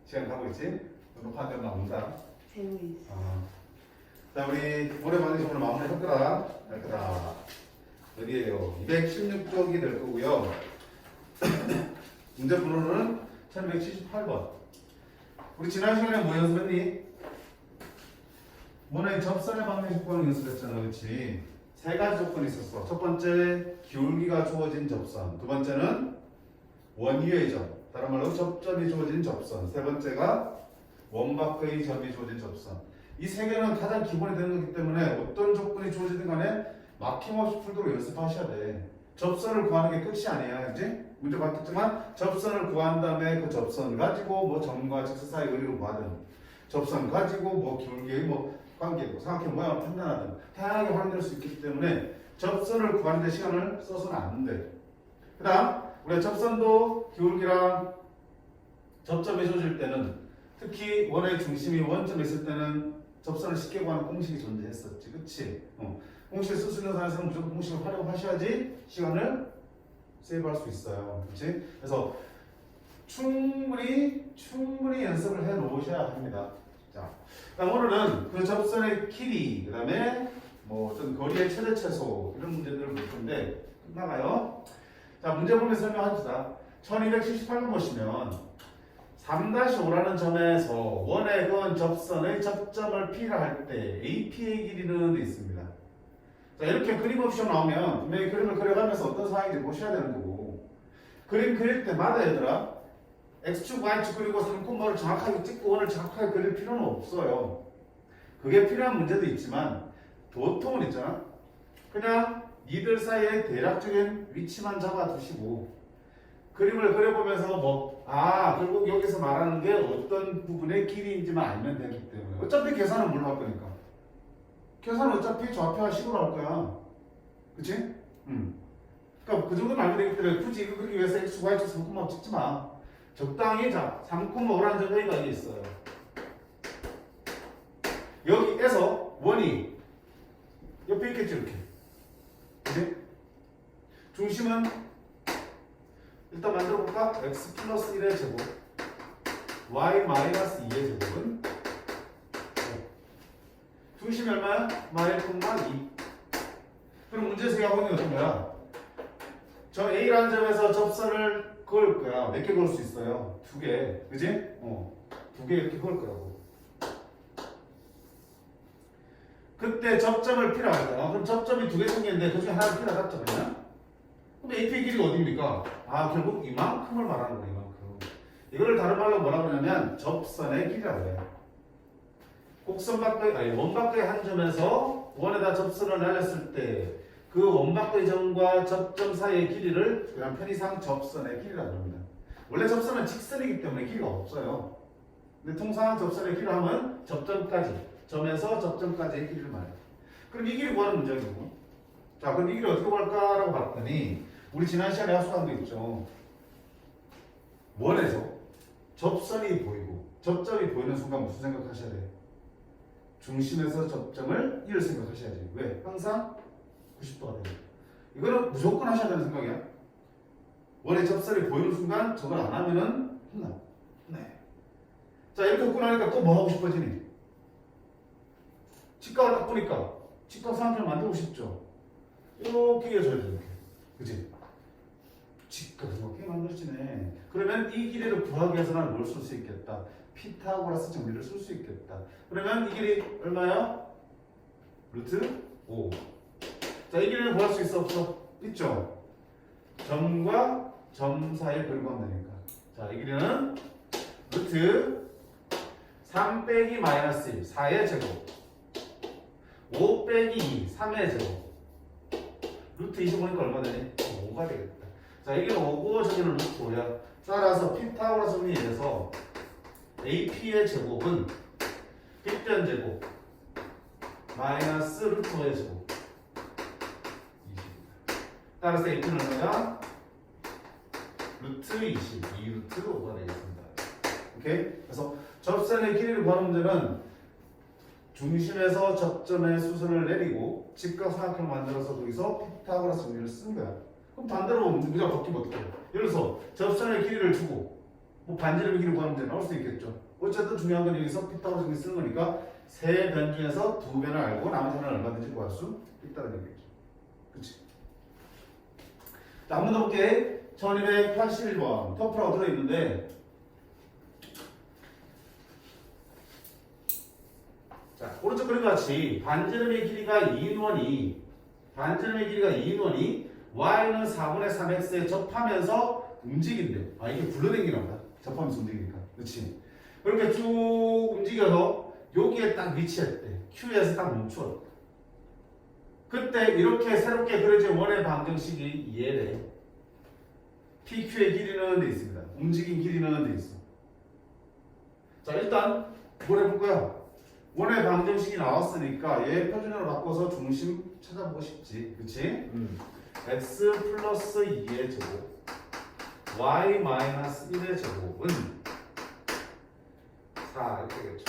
시간 가고 있지? 녹화한 대로 나온다. 되고 있어. 자, 우리 올해 방식 오늘 마무리 할 거다. 여기에요. 216쪽이 될 거고요. 문제 번호는 1278번. 우리 지난 시간에 뭐 연습했니? 뭐네 접선의 방정식번 연습했잖아, 그렇지? 세 가지 조건이 있었어. 첫 번째, 기울기가 주어진 접선. 두 번째는 원위의 점, 다른 말로 접점이 주어진 접선. 세 번째가 원바퀴의 점이 주어진 접선. 이 세 개는 가장 기본이 되는 거기 때문에 어떤 조건이 주어지든 간에 막힘없이 풀도록 연습하셔야 돼. 접선을 구하는 게 끝이 아니야, 그지? 문제 봤겠지만 접선을 구한 다음에 그 접선 가지고 뭐 점과 직선 사이 거리를 구하든, 접선 가지고 뭐 기울기의 뭐 관계, 뭐 삼각형 모양을 판단하든 다양하게 활용될 수 있기 때문에 접선을 구하는 데 시간을 써서는 안 돼. 그 다음 우리가 접선도 기울기랑 접점이 주어질 때는, 특히 원의 중심이 원점에 있을 때는 접선을 쉽게 구하는 공식이 존재했었지, 그치? 공식을 쓸 수 있는 사람은 무조건 공식을 활용하셔야지 시간을 세이브할 수 있어요, 그치? 그래서 충분히 연습을 해 놓으셔야 합니다. 자, 그다음 오늘은 그 접선의 길이, 그 다음에 뭐 어떤 거리의 최대 최소 이런 문제들을 볼 텐데 끝나가요. 자, 문제 보면 설명합시다. 1278번 보시면 3-5라는 점에서 원의 건 접선의 접점을 P라 할 때 AP의 길이는 돼 있습니다. 자, 이렇게 그림 옵션 나오면 분명히 그림을 그려가면서 어떤 상황인지 보셔야 되는 거고, 그림 그릴 때마다 얘들아 X축, Y축 그리고 삼콤마를 정확하게 찍고 원을 정확하게 그릴 필요는 없어요. 그게 필요한 문제도 있지만 보통은 있잖아. 그냥 이들 사이의 대략적인 위치만 잡아두시고 그림을 그려보면서 결국 여기서 말하는 게 어떤 부분의 길이인지만 알면 되기 때문에, 어차피 계산은 뭘로 할 거니까. 계산은 어차피 좌표와 식으로 할 거야. 그치? 그러니까 그 정도는 알게 되기 때문에 굳이 이거 그리기 위해서 X, Y축, 3콤마 찍지 마. 적당히, 자, 3,5라는 점이 여기가 있어요. 여기에서 원이 옆에 있겠지, 이렇게. 그치? 중심은 일단 만들어 볼까? x 플러스 1의 제곱, y 마이너스 2의 제곱은 중심이 얼마야? 마일 콤마 2. 그럼 문제에서 하고 있는 게 어떤 거야? 저 A라는 점에서 접선을 그을 거야. 몇 개 그을 수 있어요? 2개. 그지? 2개 이렇게 그을 거라고. 그때 접점을 P라고 할 거야. 그럼 접점이 2개 생겼는데 그 중에 하나를 P라 잡자, 그러면? 그럼 AP의 길이가 어디입니까? 결국 이만큼을 말하는 거야, 이만큼. 이거를 다른 말로 뭐라 그러냐면 접선의 길이라고 해요. 곡선 밖의, 원 밖의 한 점에서 원에다 접선을 날렸을 때 그 원 밖의 점과 접점 사이의 길이를 그냥 편의상 접선의 길이라고 합니다. 원래 접선은 직선이기 때문에 길이가 없어요. 근데 통상 접선의 길이를 하면 접점까지, 점에서 접점까지의 길이를 말해요. 그럼 이 길이 구하는 문제고. 자, 그럼 이 길이 어떻게 구할까라고 봤더니 우리 지난 시간에 학습한 거 있죠. 원에서 접선이 보이고 접점이 보이는 순간 무슨 생각하셔야 돼? 중심에서 접점을 1을 생각하셔야지. 왜? 항상 90도가 돼요. 이거는 무조건 하셔야 되는 생각이야. 원의 접선이 보이는 순간 저걸 안 하면은 혼나. 네. 자, 이렇게 듣고 나니까 또 뭐 하고 싶어지니? 직각을 딱 보니까 직각 삼각형을 만들고 싶죠. 이렇게 이어져야 돼, 이렇게. 그치? 직각을 이렇게 만들어지네. 그러면 이 길이를 구하기 위해서 나는 뭘 쓸 수 있겠다? 피타고라스 정리를 쓸 수 있겠다. 그러면 이 길이 얼마야? 루트 5. 자, 이 길이를 구할 수 있어, 없어? 있죠? 점과 점 사이의 거리를 구하면 되니까. 자, 이 길이는 루트 3 빼기 마이너스 1, 4의 제곱, 5 빼기 2, 3의 제곱. 루트 25니까 얼마 되니? 5가 되겠다. 자, 이게 5고 저기는 루트 5야. 따라서 피타고라스 정리에서 AP의 제곱은 빗변 제곱 마이너스 루트 5의 제곱 20. 따라서 AP는 얼마야? 루트 20, 2루트 5가 되겠습니다. 오케이? 그래서 접선의 길이를 구하는 문제는 중심에서 접점의 수선을 내리고 직각 삼각형을 만들어서 거기서 피타고라스 정리를 쓴 거야. 그럼 반대로 문제가 바뀌면 어떡해? 예를 들어서 접선의 길이를 주고 뭐 반지름의 길이 구하면 나올 수 있겠죠. 어쨌든 중요한 건 여기서 피타고라스 쓰는 거니까 세 변 중에서 두 변을 알고 나머지 하나는 얼마든지 구할 수 있다는 얘기죠. 그치? 자, 한 번 더 볼게. 1281번 토플하고 들어있는데 자, 오른쪽 그림 같이 반지름의 길이가 2인원이 y는 4분의 3x에 접하면서 움직인대. 아, 이게 굴러다니나 보다. 접하면서 움직이니까. 그렇지? 그렇게 쭉 움직여서 여기에 딱 위치했대. Q에서 딱 멈추었대. 그때 이렇게 새롭게 그려진 원의 방정식이 얘래. PQ의 길이는 돼 있습니다. 움직인 길이는 돼 있어. 자, 일단 뭘 해볼 거야? 원의 방정식이 나왔으니까 얘 표준으로 바꿔서 중심 찾아보고 싶지. 그치? x 플러스 2의 제곱 y 마이너스 1의 제곱은 4 이렇게 되겠죠.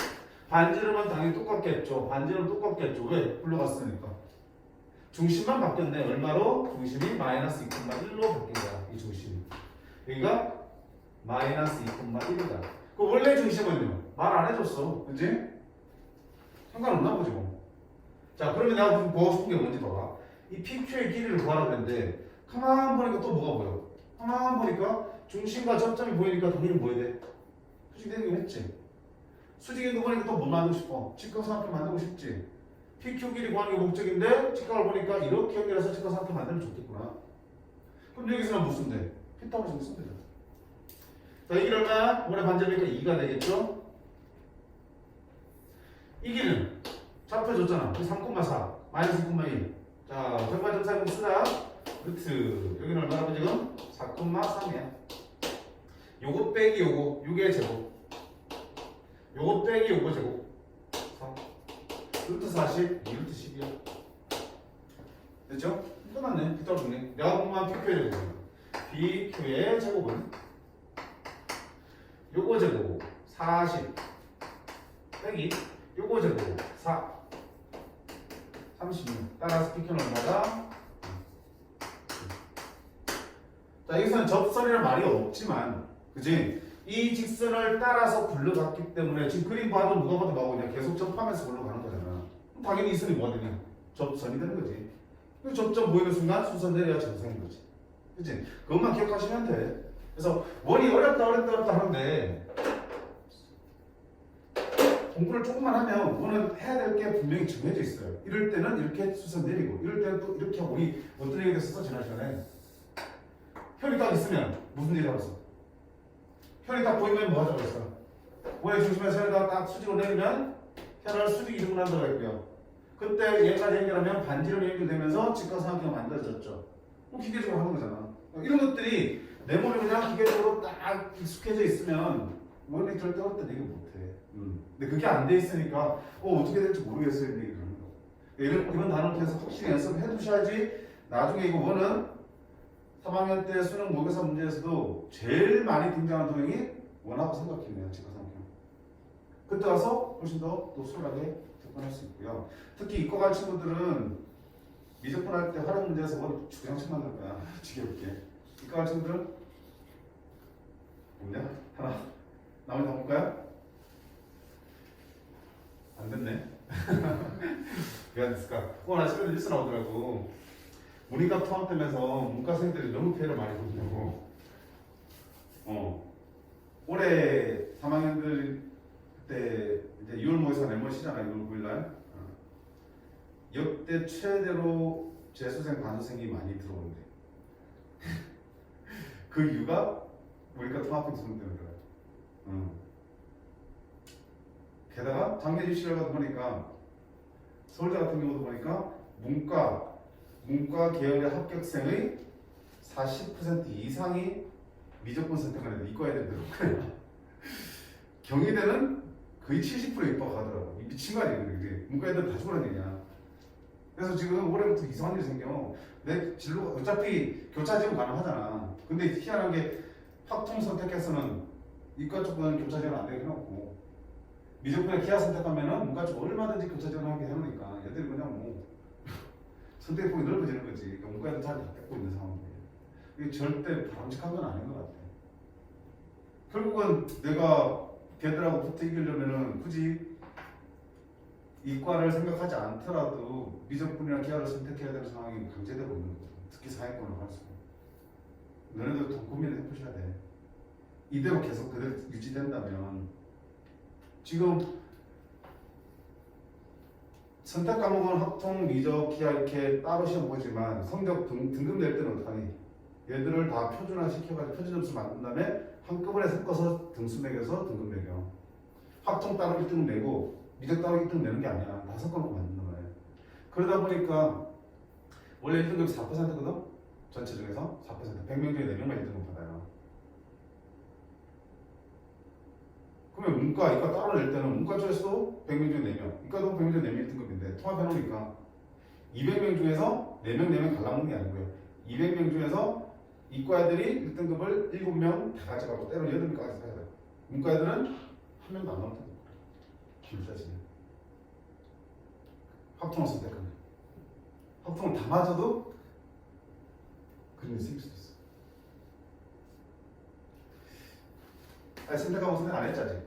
반지름은 당연히 똑같겠죠. 반지름 똑같겠죠. 왜? 굴러갔으니까. 중심만 바뀌었네. 얼마로? 중심이 마이너스 2,1로 바뀐 거야. 이 중심이. 여기가 마이너스 2,1이다. 그 원래 중심은요? 말 안 해줬어. 그치? 상관없나 보지 뭐. 자, 그러면 내가 무슨 보고 싶은 게 뭔지 봐봐. 이 PQ의 길이를 구하라 그랬는데 가만 보니까 또 뭐가 보여? 가만 보니까 중심과 접점이 보이니까 당연히 뭐 해야 돼? 수직되는 거 했지? 수직인 거 보니까 또 뭐 만들고 싶어? 직각삼각형 만들고 싶지? PQ 길이 구하는 게 목적인데 직각을 보니까 이렇게 연결해서 직각삼각형 만들면 좋겠구나. 그럼 여기서는 무슨 돼? 피타고라스 쓰면 되잖아. 자, 이 길이 얼마야? 원의 반지름이니까 2가 되겠죠? 이 길은 잡혀줬잖아. 3,4 마이너스 2,1. 자, 정발점사금 쓰다. 루트 여기는 얼마라고 지금? 4,3이야. 요거 빼기 요거 6의 제곱. 요거 빼기 요거 제곱 4. 루트 40 2루트 10이야. 됐죠? 끝났네. 피타고라스 정리. 내가 공부한 PQ의 제곱은 PQ의 제곱은 요거 제곱 40 빼기 요거 제곱 4 36. 따라서 PQ는 얼마다? 자, 여기서는 접선이라는 말이 없지만, 그지? 이 직선을 따라서 굴러갔기 때문에 지금 그림 봐도 누가 봐도 나오냐? 계속 접하면서 굴러가는 거잖아. 그럼 당연히 이 선이 뭐가 되냐? 접선이 되는 거지. 그 접점 보이는 순간 수선 내려야 정상인 거지. 그지? 그것만 기억하시면 돼. 그래서 원이 어렵다 하는데 공부를 조금만 하면 원은 해야 될 게 분명히 정해져 있어요. 이럴 때는 이렇게 수선 내리고 이럴 때는 또 이렇게 하고 우리 어떤 얘기가 됐었어 지난 시간에 현이 딱 있으면 무슨 일이 나왔어? 현이 딱 보이면 뭐 하자고 했어? 원의 중심에서 현이가 딱 수직으로 내리면 현을 수직 이중으로 한다고 했고요. 그때 얘까지 연결하면 반지름이 연결되면서 직각삼각형이 만들어졌죠. 기계적으로 하는 거잖아. 이런 것들이 내 몸에 그냥 기계적으로 딱 익숙해져 있으면 원이 절대 어렵다 얘기 못해. 근데 그게 안 돼 있으니까 어떻게 될지 모르겠어요 이런 얘기 그러는 거. 이런 단어를 통해서 확실히 연습해 두셔야지 나중에 이거 원은 3학년 때 수능 모의고사 문제에서도 제일 많이 등장하는 도형이 원하고 삼각형이에요. 직각삼각형. 그때 와서 훨씬 더 또 수월하게 접근할 수 있고요. 특히 이과 갈 친구들은 미적분할 때 활용 문제에서 원 주장책 만들 거야. 지겨울게. 이과 갈 친구들은 없냐? 하나. 나머지 다 볼까요? 안 됐네. 왜 안 됐을까? 오늘 아침에 뉴스 나오더라고. 문이과 통합되면서 문과생들이 너무 피해를 많이 보더라고. 올해 3학년들 그때 이제 6월 모의고사 내모시잖아요. 6월 9일날. 역대 최대로 재수생 반수생이 많이 들어오는데 그 이유가 문이과 통합형 수능 때문에 그래요. 게다가 작년 입시를 가도 보니까 서울대 같은 경우도 보니까 문과 계열의 합격생의 40% 이상이 미적분 선택을 했는데 이과 애들 들어오고요. 경희대는 거의 70% 입학하더라고. 미친 거 아니에요. 이게 문과 애들 다 죽으라는 얘기야. 그래서 지금 올해부터 이상한 일이 생겨. 내 진로가 어차피 교차 지원 가능하잖아. 근데 희한한 게 확통 선택해서는 이과 쪽은 교차 지원 안 되게 해놓고 미적분에 기하 선택하면은 문과 쪽 얼마든지 교차 지원하게 해놓으니까 얘들이 그냥 뭐 선택폭이 넓어지는 거지. 그러니까 문과에도 잘 뺏고 있는 상황이에요. 이게 절대 바람직한 건 아닌 것 같아. 결국은 내가 걔들하고 붙어 이기려면은 굳이 이과를 생각하지 않더라도 미적분이나 기하를 선택해야 되는 상황이 강제되고 있는 거죠. 특히 사회권을 할수록. 너네들 더 고민을 해보셔야 돼. 이대로 계속 그대로 유지된다면 지금 선택 과목은 학통, 미적, 기하 이렇게 따로 시험 보지만 성적 등급 낼 때는 어떡하니? 얘들을 다 표준화 시켜가지고 표준 점수 만든 다음에 한꺼번에 섞어서 등수 매겨서 등급 매겨. 학통 따로 1등 내고 미적 따로 1등 내는 게 아니야. 다 섞어놓고 만드는 거예요. 그러다 보니까 원래 1등급이 4%거든? 전체 중에서 4%. 100명 중에 4명만 1등급 받아요. 그러면 문과, 이과 따로 낼 때는 문과 쪽에서도 100명 중에 4명, 이과도 100명 중에 4명 1등급인데 통합해놓으니까 200명 중에서 4명 갈라먹는 게 아니고요. 200명 중에서 이과 애들이 1등급을 7명 다 가져가고 때로는 8명까지 해야 돼요. 문과 애들은 한 명도 안 나온다는 거예요. 기울자지는. 합통을 선택하면. 합통을 다 맞아도 그런 일이 생길 수도 있어. 아니, 선택하고 선택 안 했지, 아직?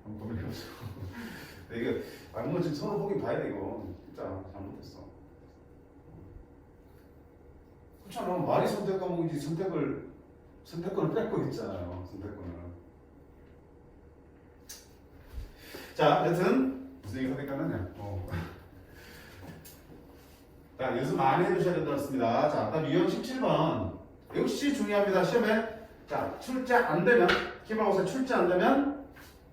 한번 고민해보자. 이게, 뭔가 지금 서로 보기 봐야 돼, 이거. 진짜 잘못했어. 그렇잖아. 말이 선택 과목이지, 선택권을 뺏고 있잖아요, 선택권을. 자, 여튼, 무슨 얘기 선택하느냐. 자, 연습 많이 해두셔야 된다고 했습니다. 자, 다음 유형 17번. 역시 중요합니다. 시험에 자 출제 안 되면 기말고사 출제 안 되면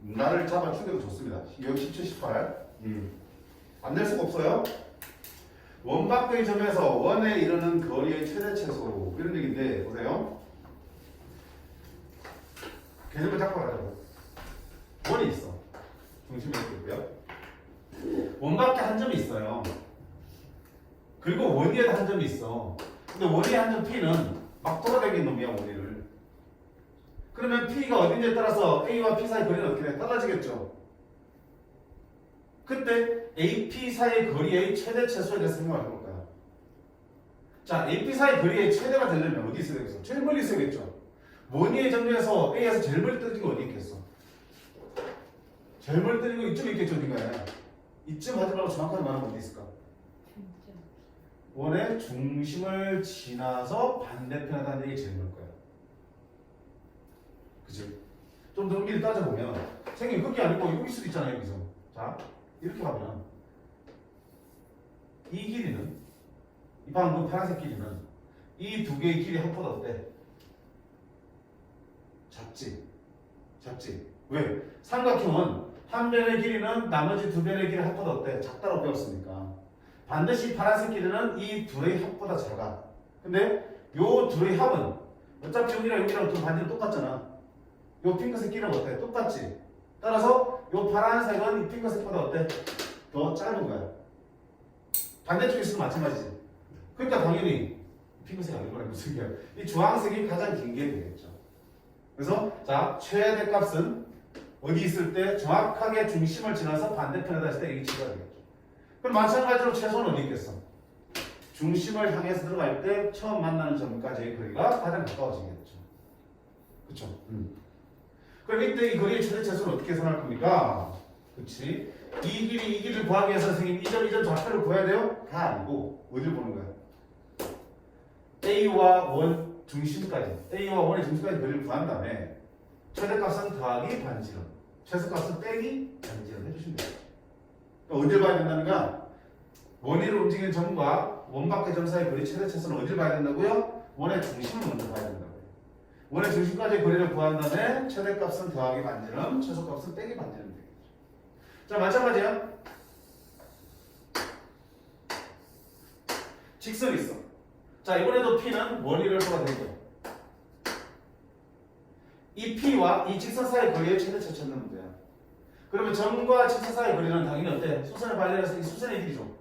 나를 잡아 죽여도 좋습니다. 유형 17, 18 안 될 수가 없어요. 원 밖의 점에서 원에 이르는 거리의 최대 최소 이런 얘기인데 보세요. 개념을 잡고 가자고. 원이 있어. 중심에 있고요. 원 밖에 한 점이 있어요. 그리고 원위에도 한 점이 있어. 근데 원위의 한 점 P는 막 돌아다니는 놈이야, 원리를. 그러면 P가 어딘지에 따라서 A와 P 사이 거리는 어떻게 돼? 달라지겠죠? 그때 AP 사이 거리의 최대 최소에 대해서 생각을 해볼 거야. 자, AP 사이 거리의 최대가 되려면 어디 있어야 되겠어? 제일 멀리 있어야겠죠? 원위의 점에서 A에서 제일 멀리 떨어진 거 어디 있겠어? 제일 멀리 떨어진 거 이쪽에 있겠죠, 어딘가에? 이쯤 하지 말고 정확하게 말하면 어디 있을까? 원의 중심을 지나서 반대편에 가는 게 제일 멀 거야. 그치? 좀 더 의미를 따져보면 선생님 그게 아니고 여기 수도 있잖아요, 여기서. 자, 이렇게 가면 이 길이는 이 방금 파란색 길이는 이 두 개의 길이 합보다 어때? 작지? 작지? 왜? 삼각형은 한 변의 길이는 나머지 두 변의 길이 합보다 어때? 작다고 배웠으니까. 반드시 파란색 길이는 이 둘의 합보다 작아. 근데 요 둘의 합은 어차피 여기랑 여기랑 둘 반지는 똑같잖아. 요 핑크색 길이는 어때? 똑같지? 따라서 요 파란색은 이 핑크색보다 어때? 더 짧은 거야. 반대쪽에 있으면 마찬가지지. 그러니까 당연히 핑크색이 아니고 무슨 색이야? 이 주황색이 가장 긴 게 되겠죠. 그래서 자 최대값은 어디 있을 때 정확하게 중심을 지나서 반대편에다 했을 때 이게 지가 되겠죠. 그럼 마찬가지로 최소는 어디 있겠어? 중심을 향해서 들어갈 때 처음 만나는 점까지의 거리가 가장 가까워지겠죠. 그쵸? 그럼 이때 이 거리의 최대 최소는 어떻게 계산할 겁니까? 그치? 이 길이를 구하기 위해서 선생님 이 점 좌표를 구해야 돼요? 다 아니고 어디를 보는 거야? A와 원 중심까지 A와 원의 중심까지 거리를 구한 다음에 최대값은 더하기 반지름 최소값은 빼기 반지름 해주시면 돼요. 그러니까 어딜 봐야 된다는가? 원위로 움직이는 점과 원 밖의 점 사이 거리 최대 최소는 어딜 봐야 된다고요? 원의 중심을 먼저 봐야 된다고요. 원의 중심까지의 거리를 구한 다음에 최대값은 더하기 반지름, 최소값은 빼기 반지름 되겠죠. 자, 마찬가지야. 직선이 있어. 자, 이번에도 P는 원위를 써야 되죠. 이 P와 이 직선 사이 거리의 최대 최소 찾는 문제야. 그러면 점과 직선 사이 거리는 당연히 어때? 수선을 발견해서 이 수선의 길이죠.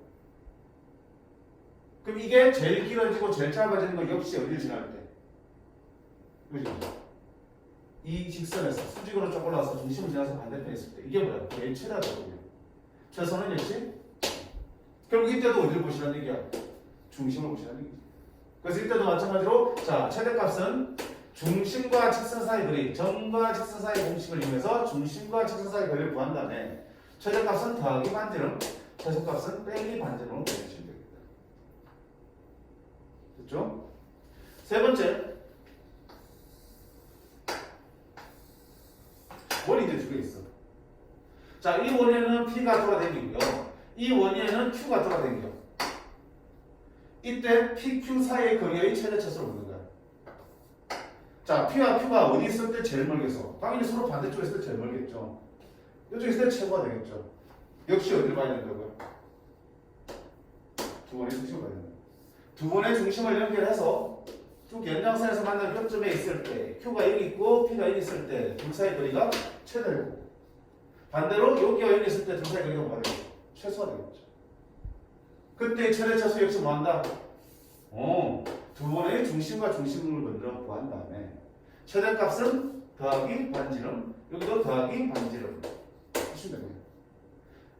그럼 이게 제일 길어지고 제일 짧아지는 건 역시 어디를 지날 때? 그죠? 이 직선에서 수직으로 쭉 올라와서 중심을 지나서 반대편에 있을 때 이게 뭐야? 제일 최다거든요. 최소는 역시 결국 이때도 어디를 보시라는 얘기야? 중심을 보시라는 얘기지. 그래서 이때도 마찬가지로 자 최대값은 중심과 직선 사이 거리, 점과 직선 사이 공식을 이용해서 중심과 직선 사이 거리를 구한 다음에 최대값은 더하기 반지름, 최소값은 빼기 반지름으로 구해주시면 됩니다. 됐죠? 세 번째, 원이 이제 두 개 있어. 자, 이 원에는 P가 돌아다니고요. 이 원에는 Q가 돌아다니죠. 이때 PQ 사이의 거리의 최대차수를 묻는 거야. 자, P와 Q가 어디 있을 때 제일 멀겠어? 당연히 서로 반대쪽에 있을 때 제일 멀겠죠. 이쪽에 있을 때 최고가 되겠죠. 역시 어디를 봐야 된다고요? 두 번의 중심을 봐야 된다. 두 번의 중심을 연결해서 쭉 연장선에서 만난 교점에 있을 때 Q가 여기 있고 P가 여기 있을 때 둘 사이 거리가 최대고 반대로 여기가 여기 있을 때 둘 사이 거리가 뭐가 되겠죠? 최소가 되겠죠. 그때 최대차수 역시 뭐한다? 두 번의 중심과 중심을 먼저 구한 다음에 최대값은 더하기 반지름, 여기도 더하기 반지름 하시면 됩니다.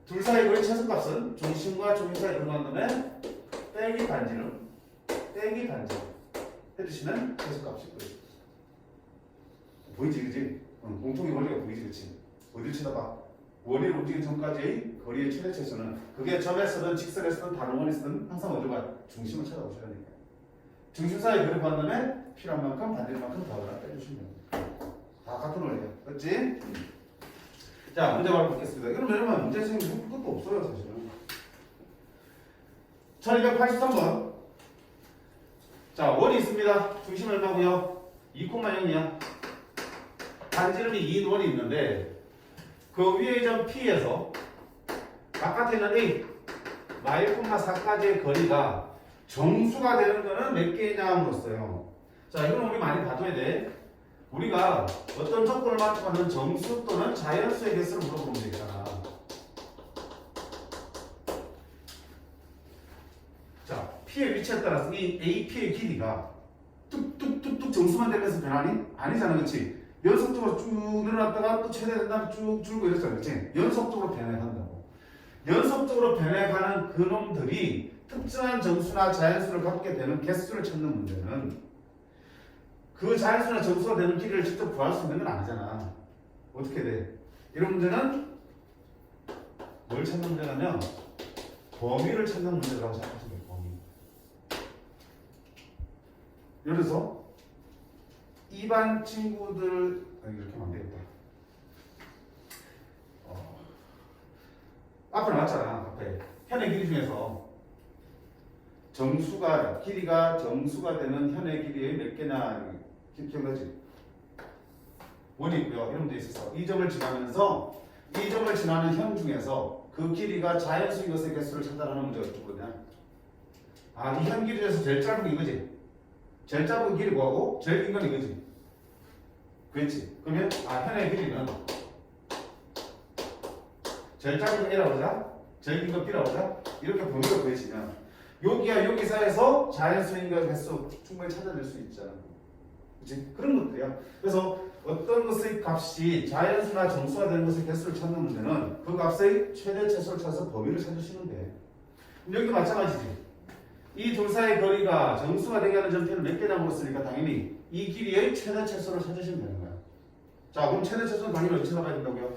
둘 사이 거리 최소값은 중심과 중심 사이 구한 다음에 빼기 반지름, 빼기 반지름 해주시면 최소값이 보이죠. 보이지, 그지? 공통의 원리가 보이지, 그치? 어딜 쳐다봐? 원이 움직이기 전까지의 거리의 최대차수는 그게 점에서든 직선에서든 다른 원에서든 항상 어디로 가? 중심을 찾아오셔야 됩니다. 중심 사이 거리 구한 다음에 필요한 만큼 반대일 만큼 더하거나 빼주시면 됩니다. 다 같은 원리예요. 그렇지? 자, 문제 바로 보겠습니다. 이러면 문제 생긴 것도 없어요, 사실은. 1283번. 자, 원이 있습니다. 중심 얼마고요? 2,0이야. 반지름이 2인 원이 있는데 그 위의 점 P에서 바깥에 있는 A 마일,4까지의 거리가 정수가 되는 거는 몇 개냐 물었어요. 자, 이건 우리 많이 봐줘야 돼. 우리가 어떤 조건을 맞춰가는 정수 또는 자연수의 개수를 물어보면 되잖아. 자, P의 위치에 따라서 이 AP의 길이가 뚝뚝뚝뚝 정수만 되면서 변하니? 아니잖아, 그렇지? 연속적으로 쭉 늘어났다가 또 최대된 다음에 쭉 줄고 이랬잖아, 그렇지? 연속적으로 변해간다고. 연속적으로 변해가는 그놈들이 특정한 정수나 자연수를 갖게 되는 개수를 찾는 문제는 그 자연수나 정수가 되는 길이를 직접 구할 수 있는 건 아니잖아. 어떻게 돼? 이런 문제는 뭘 찾는 문제냐면 범위를 찾는 문제라고 생각하시면 돼요. 범위. 예를 들어서 이반 친구들 이렇게 하면 안 되겠다. 앞에 나왔잖아. 앞에 현의 길이 중에서 정수가 길이가 정수가 되는 현의 길이의 몇 개나 기억나지? 원이 있고요. 이런 데 있어서 이 점을 지나면서 이 점을 지나는 현 중에서 그 길이가 자연수인 것의 개수를 찾아라는 문제가 있거든요. 아, 이 현 길이 중에서 제일 짧은 게 이거지. 제일 짧은 길이 뭐하고 제일 긴 건 이거지. 그렇지? 그러면 현의 길이는 제일 짧은 거 A라고 하자. 제일 긴 거 B라고 하자. 이렇게 범위가 구해지면 여기와 여기 사이에서 자연수인과 개수 충분히 찾아낼 수 있잖아. 그치? 그런 것들이야. 그래서 어떤 것의 값이 자연수나 정수가 되는 것의 개수를 찾는 문제는 그 값의 최대 최소를 찾아서 범위를 찾으시면 돼. 여기도 마찬가지지. 이 둘 사이의 거리가 정수가 되게 하는 점표는 몇 개나 물었으니까 당연히 이 길이의 최대 최소를 찾으시면 되는 거야. 자, 그럼 최대 최소는 당연히 어디 찾아봐야 된다고요?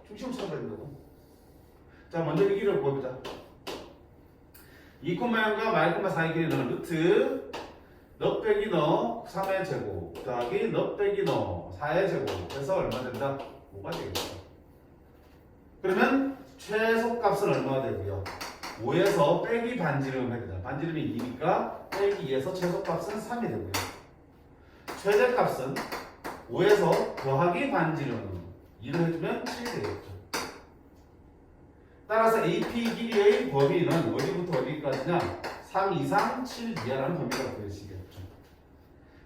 중심을 찾아봐야 된다고. 자, 먼저 이 길이를 보여보자. 2,0과 마일,4의 길이는 루트 너 빼기 너 3의 제곱 더하기 너 빼기 너 4의 제곱 해서 얼마 된다? 5가 되겠죠. 그러면 최소값은 얼마가 되고요? 5에서 빼기 반지름 해야 되잖아. 반지름이 2니까 빼기 2에서 최소값은 3이 되고요. 최대값은 5에서 더하기 반지름 2를 해주면 7이 되겠죠. 따라서 AP 길이의 범위는 어디부터 어디까지냐? 3 이상 7 이하라는 범위가 보여지겠죠.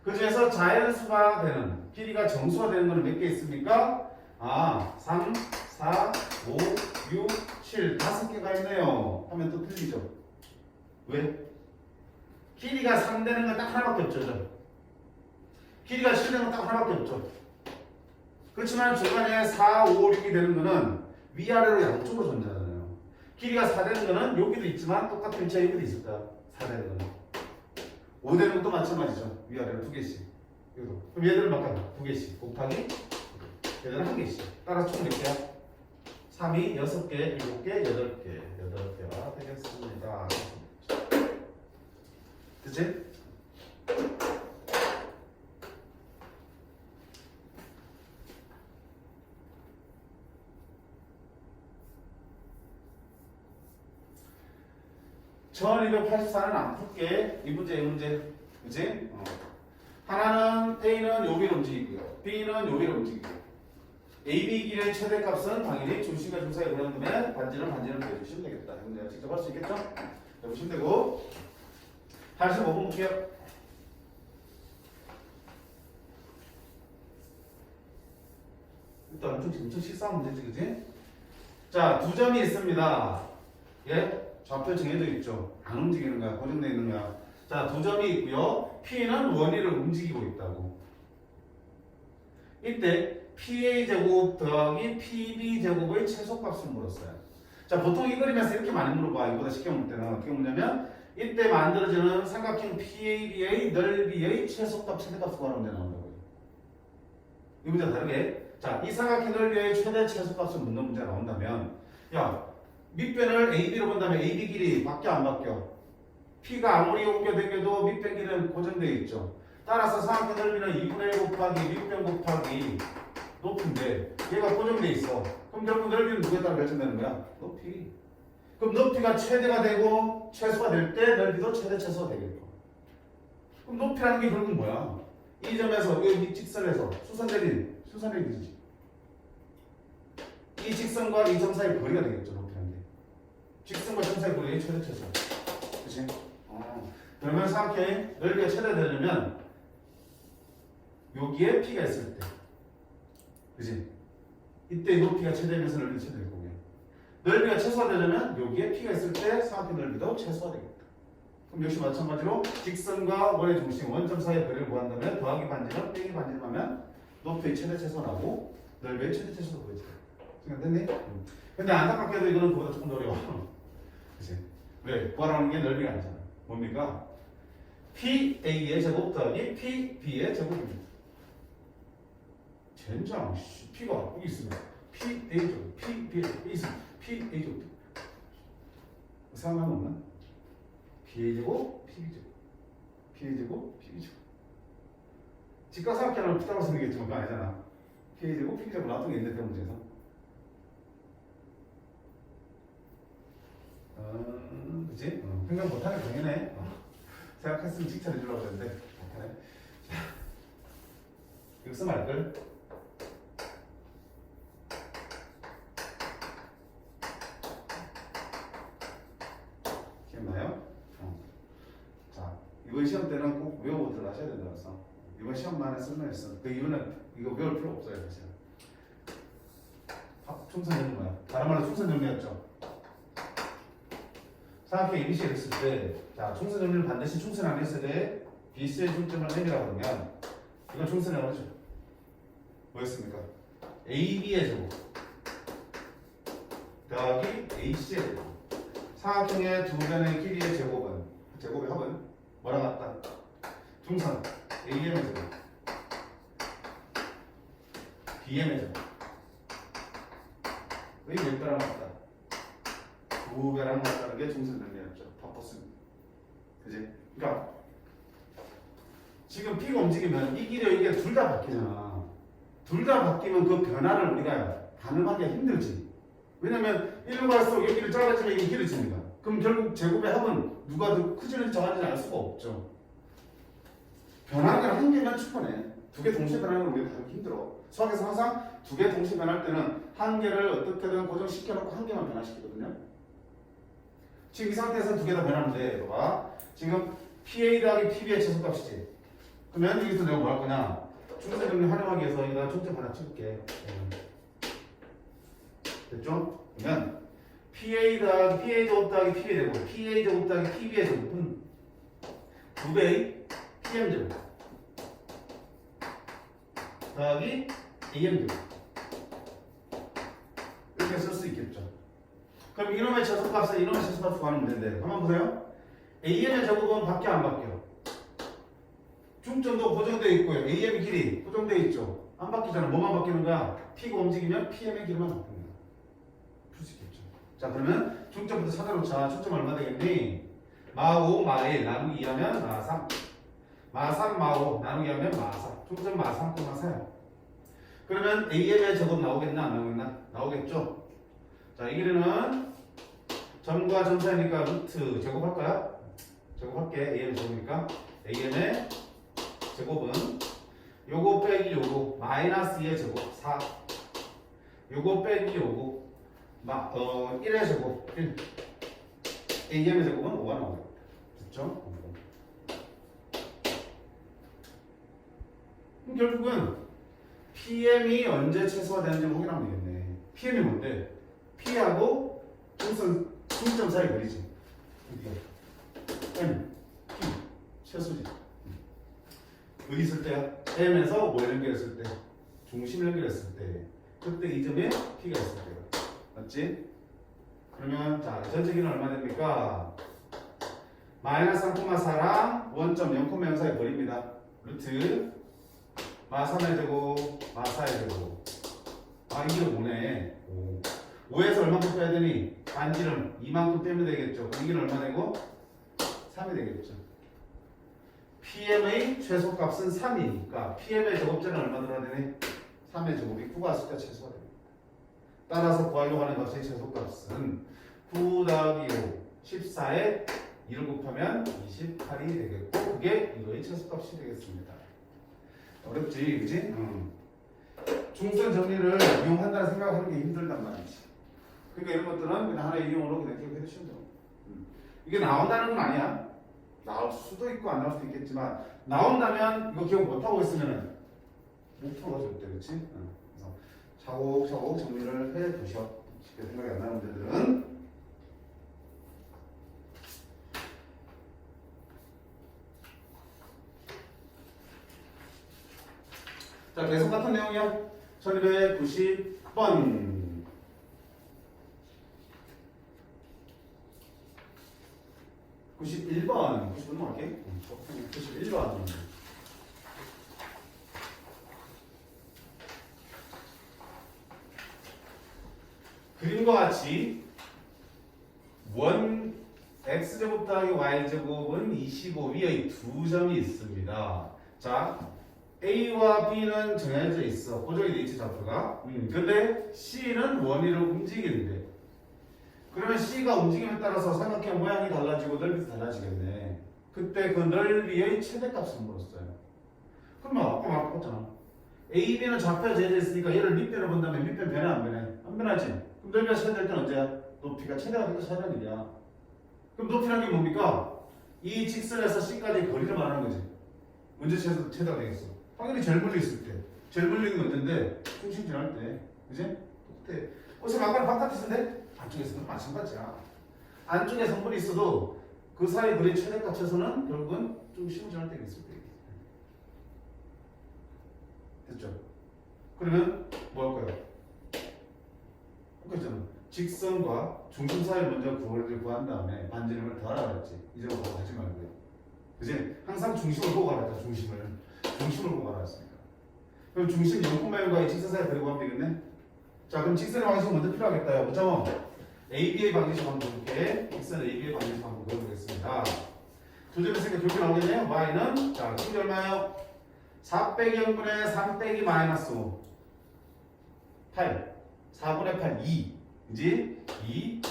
그 중에서 자연수가 되는 길이가 정수가 되는 것은 몇 개 있습니까? 3, 4, 5, 6, 7 5개가 있네요. 하면 또 틀리죠. 왜? 길이가 3 되는 건 딱 하나밖에 없죠. 길이가 7 되는 건 딱 하나밖에 없죠. 그렇지만 중간에 4, 5, 6이 되는 거는 위아래로 양쪽으로 존재하잖아요. 길이가 4 되는 거는 여기도 있지만 똑같은 위치에 여기도 있을 거야. 4 되는 거는. 5되는 것도 마찬가지죠. 위아래로 2개씩. 여기도. 그럼 얘들은 바꿔. 2개씩 곱하기 얘들은 1개씩. 따라서 총 몇 개야? 3이 6개, 7개, 8개. 8개가 되겠습니다. 그치? (1284는) 안 풀게. 이 문제. 그치? 하나는 A는 여기로 움직이고요. B는 여기로 움직이고. AB 길의 최대값은 당연히 중심과 중 사이에 고정되면 반지름 빼주시면 되겠다. 이건 내가 직접 할 수 있겠죠? 해보시면 되고. 85번 볼게요. 일단 엄청 식상한 문제지, 그지? 자, 2점이 있습니다. 예? 좌표 정해져 있죠. 안 움직이는 거야. 고정되어 있는 거야. 자, 2점이 있고요. P는 원위를 움직이고 있다고. 이때 PA 제곱 더하기 PB 제곱의 최소값을 물었어요. 자, 보통 이 그림에서 이렇게 많이 물어봐. 이거보다 쉽게 물 때는 어떻게 묻냐면 이때 만들어지는 삼각형 PAB의 넓이의 최소값, 최대값을 구하는 문제 나온다고요. 이 문제 다르게. 자, 이 삼각형 넓이의 최대 최소값을 묻는 문제가 나온다면, 야, 밑변을 AB로 본다면 AB 길이 바뀌어 안 바뀌어? P가 아무리 옮겨당겨도 밑변 길이는 고정되어 있죠. 따라서 삼각형 넓이는 2분의 1 곱하기 밑변 곱하기 높이인데 얘가 고정되어 있어. 그럼 결국 넓이는 누구에 따라 결정되는 거야? 높이. 그럼 높이가 최대가 되고 최소가 될 때 넓이도 최대 최소가 되겠고. 그럼 높이라는 게 결국 뭐야? 이 점에서 이 직선에서 수선내리지. 이 직선과 이 점 사이 거리가 되겠죠. 높이라는 게. 직선과 점 사이 거리의 최대 최소. 그치? 그러면 삼각형의 넓이가 최대되려면 여기에 P가 있을 때, 그치? 이때 높이가 최대면서 넓이가 최대될 거고요. 넓이가 최소화되려면 여기에 P가 있을 때 삼각형 넓이도 최소화되겠다. 그럼 역시 마찬가지로 직선과 원의 중심, 원점 사이의 거리를 구한다면 더하기 반지름, 빼기 반지름하면 높이의 최대 최소 나고 넓이의 최대 최소도 보이죠. 생각됐니? 근데 안타깝게도 이거는 그보다 조금 더 어려워. 그치? 왜? 구하라는 게 넓이가 아니잖아. 뭡니까? PA의 제곱 더하기 PB의 제곱입니다. 젠장, P가 여기 있습니다. PA 제곱, PB의 제곱, 여기 있습니다. PA 제곱. 생각나는 거 없나? PA 제곱, PB 제곱. PA 제곱, PB 제곱. 직각삼각형을 붙잡아 쓰는 게 좀 그거 아니잖아. PA 제곱, PB 제곱 나왔던 게 있는데, 그 문제에서. 그치? 생각 못하네, 당연해. 생각했으면 칭찬해주려고 했는데, 못하네. 자, 이거 쓰면 알걸? 기억나요? 자, 이번 시험 때는 꼭 외우고 들어가셔야 된다서 이번 시험만에 쓸만했어. 그 이유는 이거 외울 필요 없어요, 사실. 총선 정리 뭐야? 다른 말로 총선 정리였죠. 삼각형 ABC를 했을 때, 자, 총선 정리는 반드시 총선 안에 있어야 돼. BC의 중점을 M이라고 그러면 이건 총선이라고 하죠. 뭐였습니까? AB의 제곱 더하기 AC의 제곱. 삼각형의 두 변의 길이의 제곱의 합은 뭐랑 같다? 중선 AM의 제곱 BM의 제곱. 왜 몇 배랑 같다? 두 배랑 같다는 게 중선 정리였죠. 바꿨습니다. 그지? 그러니까 지금 P가 움직이면 이 길이와 이게 둘 다 바뀌잖아. 둘 다 바뀌면 그 변화를 우리가 가늠하기가 힘들지. 왜냐면 일로 갈수록 여기를 작아지면 이게 길어집니다. 그럼 결국 제곱의 합은 누가 더 크지는 작아지는 알 수가 없죠. 변하는 건 한 개면 충분해. 두 개 동시에 변하는 건 우리가 다루기 힘들어. 수학에서 항상 두 개 동시에 변할 때는 한 개를 어떻게든 고정시켜놓고 한 개만 변화시키거든요. 지금 이 상태에서 두 개 다 변하는데 봐봐. 지금 PA 더하기 PB의 최소값이지. 그러면 여기서 내가 뭐 할 거냐. 중점 정리 활용하기 위해서 여기다 중점 하나 찍을게. 됐죠? 그러면 PA 제곱 더하기 PB의 제곱, PA 제곱 더하기 PB의 제곱은 2배의 PM 제곱 더하기 AM 제곱 이렇게 쓸 수 있겠죠. 그럼 이놈의 최소값은 이놈의 최소값을 구하는 문제인데 한번 보세요. AM의 제곱은 바뀌어 안 바뀌어? 중점도 고정되어 있고요. AM의 길이 고정되어 있죠. 안 바뀌잖아. 뭐만 바뀌는 거야? P가 움직이면 PM의 길이만 바뀌는 거야. 풀 수 있겠죠. 자, 그러면 중점부터 찾아놓자. 중점 얼마 되겠니? 마5 마1 나누기 2하면 마3 마3 마5 나누기 하면 마4 중점 마3 마4야. 그러면 AM의 제곱 나오겠나 안 나오겠나? 나오겠죠. 자, 이 길이는 점과 점 사이니까 루트 제곱할까요? 제곱할게. AM의 제곱이니까 AM의 제곱은 요거 빼기 요거 마이너스 2의 제곱 4 요거 빼기 요거 1의 제곱 1 AM의 제곱은 5가 나오겠다. 됐죠? 그럼 결국은 PM이 언제 최소화되는지 확인하면 되겠네. PM이 뭔데? P하고 중점 사이 거리지. M, P 최소지. 어디 있을 때야? M에서 뭐 연결했을 때? 중심 연결했을 때. 그때 이 점에 P가 있을 때야. 맞지? 그러면 자 전체 길이는 얼마 됩니까? 마이너스 3,4랑 원점 0,0 사이 거리입니다. 루트 마3의 제곱 마4의 제곱 이게 5네. 5에서 얼마큼 빼야 되니? 반지름 이만큼 빼면 되겠죠. 이 길은 얼마 되고? 3이 되겠죠. PM의 최소값은 3이니까 PM의 제곱자는 얼마 들어야 되니? 3의 제곱이 9가 왔을 때 최소가 됩니다. 따라서 구하려고 하는 값의 최소값은 9 더하기 5 14에 2를 곱하면 28이 되겠고 그게 이거의 최소값이 되겠습니다. 어렵지, 그지? 중선 정리를 이용한다는 생각하는 게 힘들단 말이지. 그러니까 이런 것들은 그냥 하나의 이용으로 그냥 기억해 주시면 돼요. 이게 나온다는 건 아니야. 나올 수도 있고 안 나올 수도 있겠지만 나온다면 이거 기억 못하고 있으면 못 풀어가지고 그때 그렇지? 그래서 차곡차곡 정리를 해 두셔. 쉽게 생각이 안 나는 분들은 자, 계속 같은 내용이야. 1290번. 91번. 90번 넘어갈게. 91번. 그림과 같이 원 x제곱 더하기 y제곱은 25위의 두 점이 있습니다. 자, A와 B는 정해져 있어. 고정이 돼 있지, 좌표가. 근데 C는 원위로 움직이는데. 그러면 C가 움직임에 따라서 삼각형 모양이 달라지고 넓이도 달라지겠네. 그때 그 넓이의 최대값을 물었어요. 그러면 아까 말했잖아. A, B는 좌표가 정해져 있으니까 얘를 밑변을 본다면 밑변 변해 안 변해? 안 변하지. 그럼 넓이가 최대될 때는 언제야? 높이가 최대가 되니까 최대한 일이야. 그럼 높이라는 게 뭡니까? 이 직선에서 C까지의 거리를 말하는 거지. 언제 최대가 되겠어? 당연히 제일 멀리 있을 때. 제일 멀리 있는 건 언젠데? 중심 지날 때. 그지? 똑같아. 어차피 아까는 바깥에 있는데 안쪽에서는 마찬가지야. 안쪽에 성분이 있어도 그 사이 거리 최대값 쳐서는 결국은 중심 지날 때가 있을 때. 됐죠? 그러면 뭐 할 거예요? 그렇잖아. 직선과 중심 사이를 먼저 거리를 구한 다음에 반지름을 더하라 그랬지. 이제 뭐 하지 말고요. 그지? 항상 중심을 보고 가라 했다. 중심을 보고 가라 했으니까. 그럼 중심 0,1과 이 직선 사이 거리 구하면 되겠네? 자, 그럼 직선의 방식이 먼저 필요하겠다. 그죠? AB의 방식을 한번 볼게. 직선 AB의 방식을 한번 보여보겠습니다. 두 점이 있으니까 그렇게 나오겠네요. y는 자, 식이 얼마예요? 4 빼기 0분의 3 빼기 마이너스 5 8 4분의 8 2 그지? 2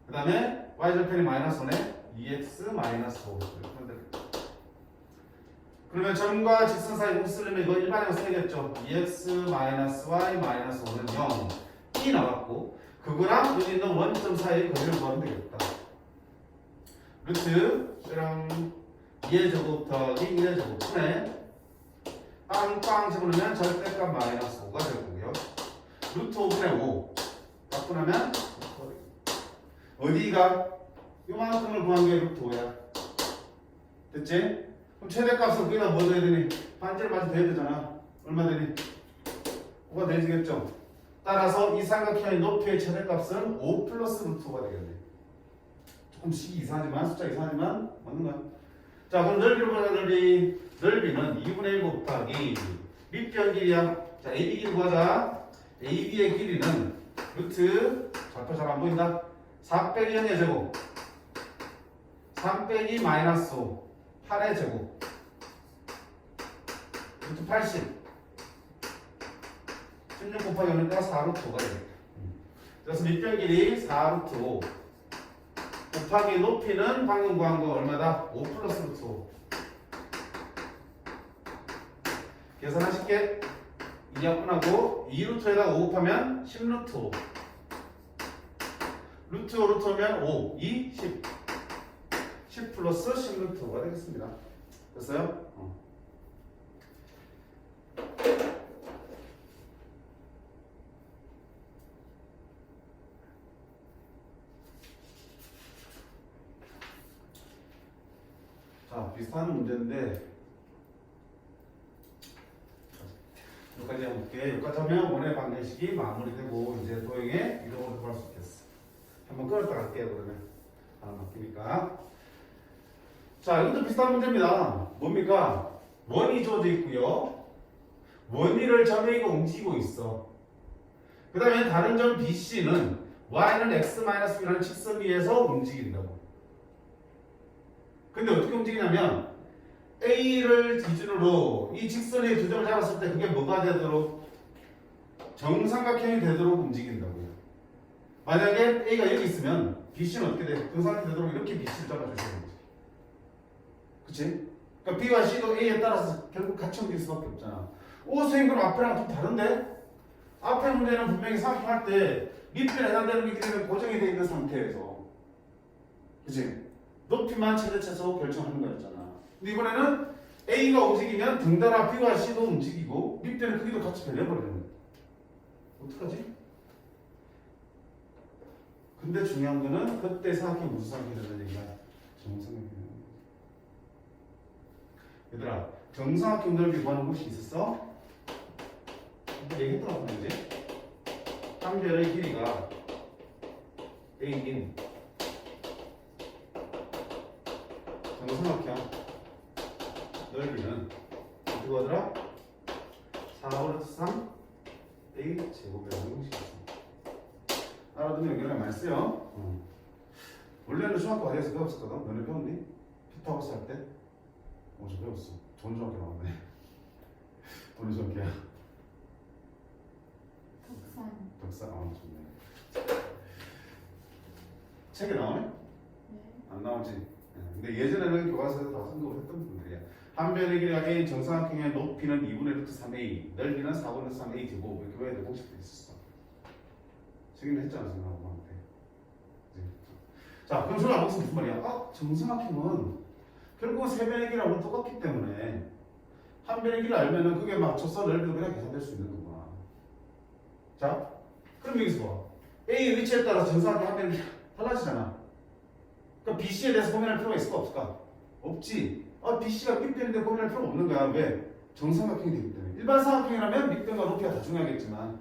그 다음에 y절편이 마이너스 5네 2x 마이너스 5 그러면 점과 직선 사이 곱을 쓰려면 이거 일반형으로 써야겠죠. 2x 마이너스 y 마이너스 5는 0 이 나왔고 그거랑 여기 있는 원점 사이의 거리를 구하면 되겠다. 루트 그럼 2의 제곱 더하기 1의 제곱 분의 빵빵 집어넣으면 절대값 마이너스 5가 되고요. 루트 5분의 5 바꾸면 어디가 요만큼을 구한 게 루트 5야. 됐지? 그럼 최대값은 거기다 뭐 넣어야 되니? 반지를 맞춰 돼야 되잖아. 얼마 되니? 5가 되겠죠? 따라서 이 삼각형의 높이의 최대값은 5 플러스 루트 5가 되겠네. 조금씩 이상하지만 숫자 이상하지만 맞는 거야. 자, 그럼 넓이를 보자. 넓이 넓이는 2분의 1 곱하기 밑변 길이야. 자, AB 길이 구하자. AB의 길이는 루트 좌표 잘 안 보인다. 4 빼기 0의 제곱 3 빼기 마이너스 5 8의 제곱 루트 80 16 곱하기 0이니까 4루트 5가 되겠다. 그래서 밑변 길이 4루트 5 곱하기 높이는 방금 구한 거 얼마다? 5 플러스 루트 5 계산하실게. 2약분하고 2루트에다가 5 곱하면 10루트 5 루트 5 루트 오면 5 2 10 10 플러스 10루트 5가 되겠습니다. 됐어요? 자, 비슷한 문제인데 여기까지 해볼게. 여기까지 하면 원의 방정식이 마무리되고 이제 도형의 이동으로 들어갈 수 있겠어. 한번 끌었다 갈게요. 그러면 하나 바뀌니까. 자, 이것도 비슷한 문제입니다. 뭡니까? 원이 주어져 있고요. 원위를 점 A가 움직이고 있어. 그 다음에 다른 점 BC는 Y는 X-B라는 직선 위에서 움직인다고. 근데 어떻게 움직이냐면 A를 기준으로 이 직선의 두 점을 잡았을 때 그게 뭐가 되도록 정삼각형이 되도록 움직인다고요. 만약에 A가 여기 있으면 BC는 어떻게 돼? 정삼각형이 되도록 이렇게 BC를 잡아주셔야 되는 거지. 그치? 그러니까 B와 C도 A에 따라서 결국 같이 움직일 수밖에 없잖아. 오, 선생님 그럼 앞에랑 좀 다른데? 앞에 문제는 분명히 삼각형할 때 밑변에 해당되는 길이는 고정이 되어 있는 상태에서 그치? 높이만 최대치에서 결정하는 거였잖아. 근데 이번에는 A가 움직이면 등달아 B와 C도 움직이고 밑변의 크기도 같이 변해버리는 거야. 어떡하지? 근데 중요한 거는 그때 생각해 무슨 상황이 되는 얘기야? 정상각형. 얘들아, 정사각형 넓이 구하는 곳이 있었어? 얘기했던 것 같은데 이제 한 별의 길이가 A인 정사각형 넓이는 어떻게 하더라? 4 플러스 3 A 제곱이라는 공식이 있습니다. 알아두면 연결을 많이 써요. 원래는 중학교 어디에서 배웠었거든? 너네 배웠니? 피타고라스 할 때? 저 배웠어. 좋은 중학교 나왔네. 어느 중학교야? 덕산. 좋네. 책에 나오네? 네. 안 나오지? 근데 예전에는 교과서에서 다 선급을 했던 분들이야. 한 변의 길이가 A 정사각형의 높이는 2분의 루트 3A, 넓이는 4분의 3A 제곱 이렇게 외워야 될 공식도 있었어. 책에는 했잖아, 생각하고. 자, 그럼 저는 무슨 말이야? 정사각형은 결국은 세 변의 길이하고 똑같기 때문에 한 변의 길이를 알면은 그게 맞춰서 넓이도 그냥 계산될 수 있는 거구나. 자, 그럼 여기서 봐. A의 위치에 따라서 정사각형 한 변의 길이 달라지잖아. 그러니까 BC에 대해서 고민할 필요가 있을까 없을까? 없지. BC가 밑변인데 고민할 필요가 없는 거야. 왜? 정삼각형이 되기 때문에. 일반 삼각형이라면 밑변과 높이가 다 중요하겠지만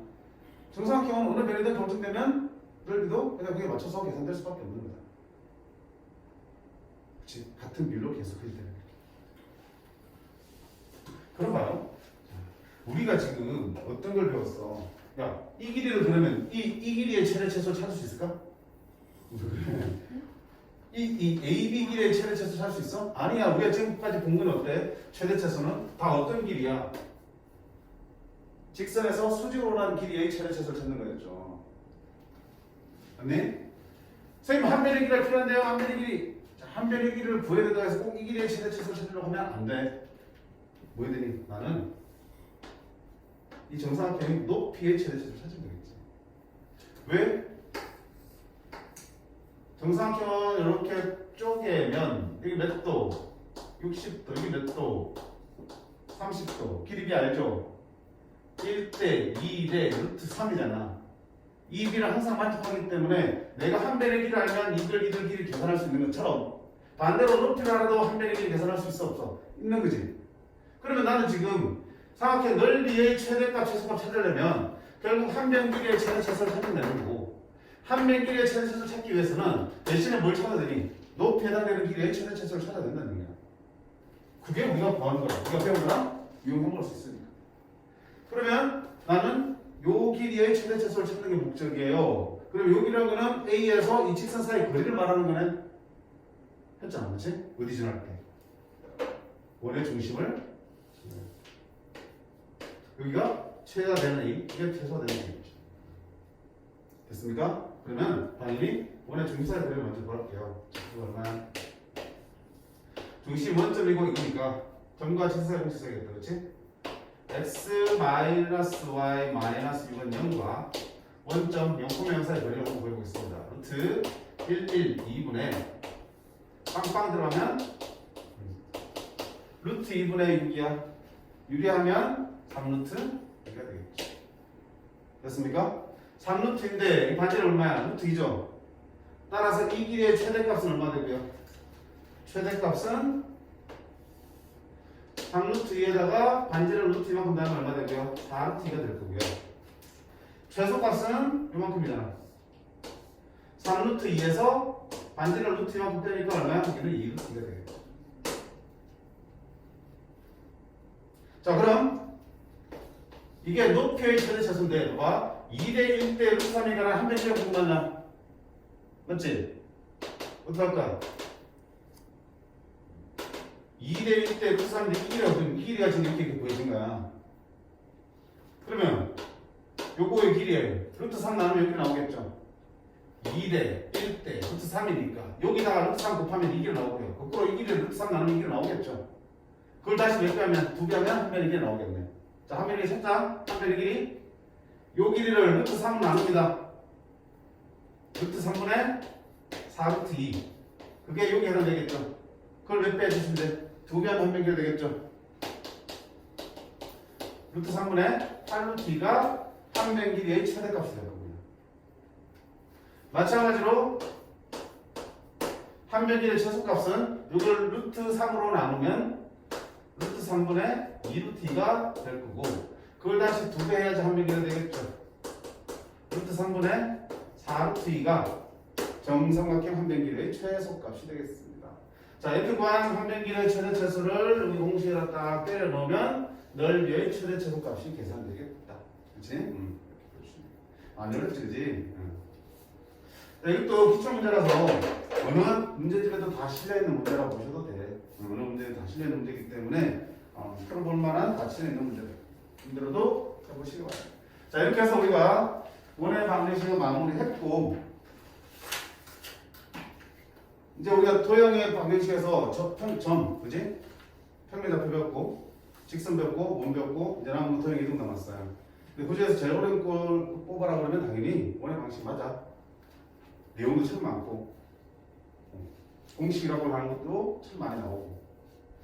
정삼각형은 어느 변이든 결정되면 넓이도 그냥 그게 맞춰서 계산될 수밖에 없는 거다. 그렇지? 같은 비율로 계속해야 되는 거야. 그럼 봐요. 우리가 지금 어떤 걸 배웠어? 야, 이 길이를 그러면 이 길이의 최대 최소를 찾을 수 있을까? 이 AB 길이의 최대 최소 찾을 수 있어? 아니야. 우리가 지금까지 본 건 어때? 최대 최소는 다 어떤 길이야? 직선에서 수직으로 가는 길이의 최대 최소를 찾는 거였죠. 맞니? 선생님 한 변의 길이가 필요한데요. 한 변의 길이. 자, 한 변의 길이를 구해야 된다고 해서 꼭 이 길이의 최대 최소를 찾으려고 하면 안 돼. 뭐 해야 되니? 나는 이 정사각형의 높이의 최대 최소를 찾으면 되겠지. 왜? 정사각형은 이렇게 쪼개면 여기 몇 도? 60도, 여기 몇 도? 30도. 길이 알죠? 1대, 2대, 루트 3이잖아. 이 비를 항상 만족하기 때문에 내가 한 변의 길이를 알면 이들 길이 계산할 수 있는 것처럼 반대로 높이를 알아도 한 변의 길이 계산할 수 있어 없어? 있는 거지. 그러면 나는 지금 삼각형 넓이의 최대값, 최소값 찾으려면 결국 한 변 길이의 최대 최소를 찾으면 되는 거고 한 변 길이의 최대 최소를 찾기 위해서는 대신에 뭘 찾아야 되니? 높이에 해당되는 길이의 최대 최소를 찾아야 된다는 얘기야. 그게 우리가 구하는 거야. 우리가 배운 거랑 이용해 볼 수 있으니까. 그러면 나는 요 길이의 최대 최소를 찾는 게 목적이에요. 그럼 요 길이라는 거는 A에서 이 직선 사이 거리를 말하는 거네. 했잖아, 그렇지? 어디 지날 때 원의 중심을 여기가 최대가 되는 A, 이게 최소가 되는 A죠. 됐습니까? 그러면 당연히 원의 중심 사이 거리를 먼저 구할게요. 이거 얼마야? 중심 원점이고 이거니까 점과 직선 사이 공식 써야겠다, 그렇지? x 마이너스 y 마이너스 6은 0과 원점 0,0 사이 거리를 한번 구해보겠습니다. 루트 1, 2분의 빵빵 들어가면 루트 2분의 6이야. 유리하면 3루트 2가 되겠죠. 됐습니까? 3루트인데 이 반지름 얼마야? 루트 2죠. 따라서 이 길이의 최대값은 얼마 되고요? 최대값은 3루트 2에다가 반지름 루트 2만큼 나면 얼마 되고요? 4루트 2가 될 거고요. 최소값은 이만큼이잖아. 3루트 2에서 반지름 루트 2만큼 빼니까 얼마야? 여기는 2루트 2가 되겠죠. 자, 그럼 이게 높이의 최대 차수인데 봐봐. 2대 1대 루트 3이니까 한 배씩 공간나 맞지? 어떻게 할까? 2대 1대 루트 3인데 이 길이가 지금 이렇게 보여진 거야. 그러면 요거의 길이에 루트 3 나누면 이렇게 나오겠죠. 2대 1대 루트 3이니까 여기다가 루트 3 곱하면 이 길이 나오고요. 거꾸로 이 길이에 루트 3 나누면 이 길이 나오겠죠. 그걸 다시 몇 배 하면 2배 하면 한 배의 길이 나오겠네. 자, 한 배의 길이 셋다 한 배의 길이 요 길이를 루트 3 나눕니다. 루트 3분의 4루트 2 그게 여기 해당되겠죠. 그걸 몇 배 해주시면 돼? 2배 하면 한 배의 길이 되겠죠. 루트 3분의 8루트 2가 한 배의 길이의 최대값이 될 거고요. 마찬가지로 한 배의 길이의 최소값은 이걸 루트 3으로 나누면 루트 3분의 2루트 2가 될 거고 그걸 다시 2배 해야지 한 배의 길이가 되겠죠. 루트 3분의 4루트 2가 정삼각형 한 배의 길이의 최소값이 되겠습니다. 자, 이렇게 구한 한 배의 길이의 최대 최소를 우리 공식에다 딱 때려 넣으면 넓이의 최대 최소값이 계산되겠다. 그렇지? 이렇게 보시면 안 어렵지, 그지? 자, 이것도 기출 문제라서 어느 문제집에도 다 실려있는 문제라고 보셔도 돼. 어느 문제에 다 실려있는 문제이기 때문에 풀어볼 만한 가치는 있는 문제로도 해보시기 바랍니다. 자, 이렇게 해서 우리가 원의 방정식을 마무리했고 이제 우리가 도형의 방정식에서 접평점, 그지? 평면좌표 배웠고 직선 배웠고 원 배웠고 이제 남은 도형 이동 남았어요. 근데 그 중에서 제일 어려운 걸 뽑아라 그러면 당연히 원의 방식 맞아. 내용도 참 많고 공식이라고 하는 것도 참 많이 나오고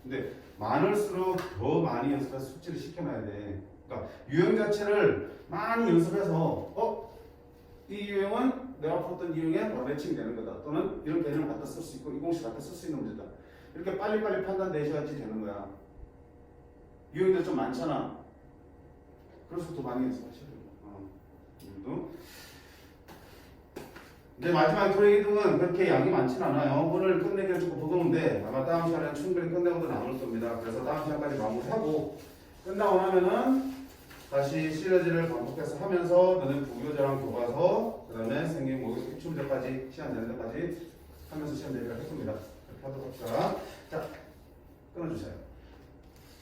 근데 많을수록 더 많이 연습해서 숙지를 시켜놔야 돼. 그러니까 유형 자체를 많이 연습해서 이 유형은 내가 풀었던 유형에 매칭이 되는 거다. 또는 이런 개념을 갖다 쓸 수 있고 이 공식 갖다 쓸 수 있는 문제다. 이렇게 빨리빨리 판단 내셔야지 되는 거야. 유형들 좀 많잖아. 그래서 더 많이 연습하셔야 돼요. 이제 마지막 토익 이동은 그렇게 양이 많지는 않아요. 오늘 끝내기가 조금 버거운데 아마 다음 시간에 충분히 끝내고도 남을 겁니다. 그래서 다음 시간까지 마무리하고 끝나고 나면은 다시 시너지를 반복해서 하면서 너는 부교재랑 교과서 그 다음에 생긴 모의 기출문제까지 시간 되는 데까지 하면서 시험 대비를 할 겁니다. 이렇게 하도록 합시다. 자, 끊어주세요.